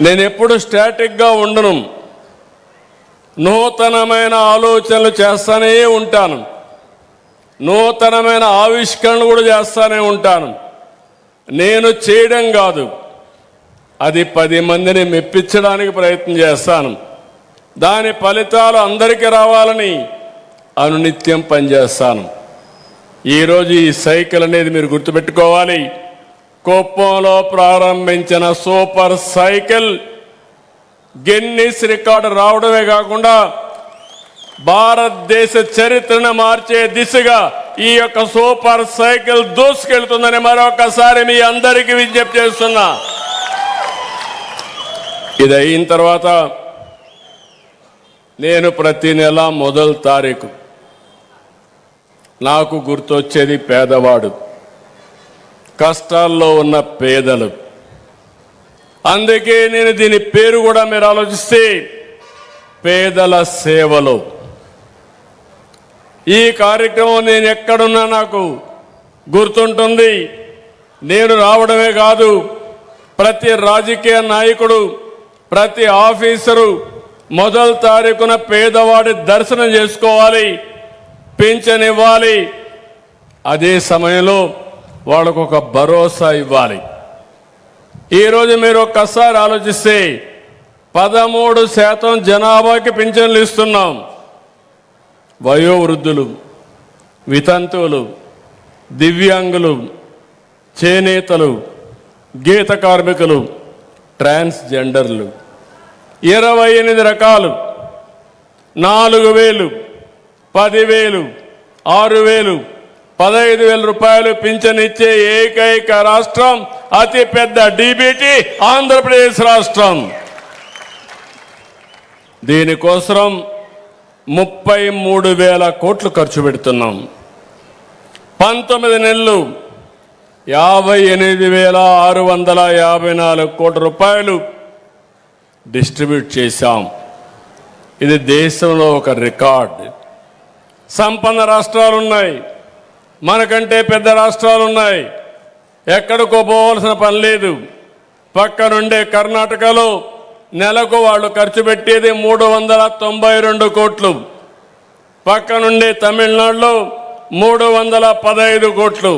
నేను ఎప్పుడు స్టాటిక్గా ఉండను, నూతనమైన ఆలోచనలు చేస్తూనే ఉంటాను, నూతనమైన ఆవిష్కరణలు కూడా చేస్తూనే ఉంటాను. నేను చేయడం కాదు, అది 10 మందిని మెప్పించడానికి ప్రయత్నం చేస్తాను. దాని ఫలితాలు అందరికీ రావాలని అనునిత్యం పనిచేస్తాను. ఈరోజు ఈ సైకిల్ అనేది మీరు గుర్తుపెట్టుకోవాలి. కుప్పంలో ప్రారంభించిన సూపర్ సైకిల్ గిన్నిస్ రికార్డు రావడమే కాకుండా భారతదేశ చరిత్రను మార్చే దిశగా ఈ యొక్క సూపర్ సైకిల్ దూసుకెళ్తుందని మరొకసారి మీ అందరికీ విజ్ఞప్తి చేస్తున్నా. ఇది అయిన తర్వాత నేను ప్రతి నెల మొదటి తారీఖు నాకు గుర్తొచ్చేది పేదవాడు, కష్టాల్లో ఉన్న పేదలు. అందుకే నేను దీని పేరు కూడా మీరు ఆలోచిస్తే పేదల సేవలు. ఈ కార్యక్రమం నేను ఎక్కడున్నా నాకు గుర్తుంటుంది. నేను రావడమే కాదు, ప్రతి రాజకీయ నాయకుడు, ప్రతి ఆఫీసరు మొదటి తారీఖున పేదవాడి దర్శనం చేసుకోవాలి, పింఛన్ ఇవ్వాలి. అదే సమయంలో వాళ్ళకు ఒక భరోసా ఇవ్వాలి. ఈరోజు మీరు ఒక్కసారి ఆలోచిస్తే 13% జనాభాకి పింఛన్లు ఇస్తున్నాం. వయోవృద్ధులు, వితంతువులు, దివ్యాంగులు, చేనేతలు, గీత కార్మికులు, ట్రాన్స్జెండర్లు 28 రకాలు, 4,000, 10,000, 6,000, 15,000 రూపాయలు పింఛన్ ఇచ్చే ఏకైక రాష్ట్రం, అతి పెద్ద డీబీటీ ఆంధ్రప్రదేశ్ రాష్ట్రం. దీనికోసం 33,000 కోట్లు ఖర్చు పెడుతున్నాం. 19 నెలలు 58,654 కోట్ల రూపాయలు డిస్ట్రిబ్యూట్ చేశాం. ఇది దేశంలో ఒక రికార్డ్. సంపన్న రాష్ట్రాలు ఉన్నాయి, మనకంటే పెద్ద రాష్ట్రాలు ఉన్నాయి, ఎక్కడికో పోవాల్సిన పని లేదు. పక్కనుండే కర్ణాటకలో నెలకు వాళ్ళు ఖర్చు పెట్టేది 392 కోట్లు, పక్కనుండే తమిళనాడులో 315 కోట్లు.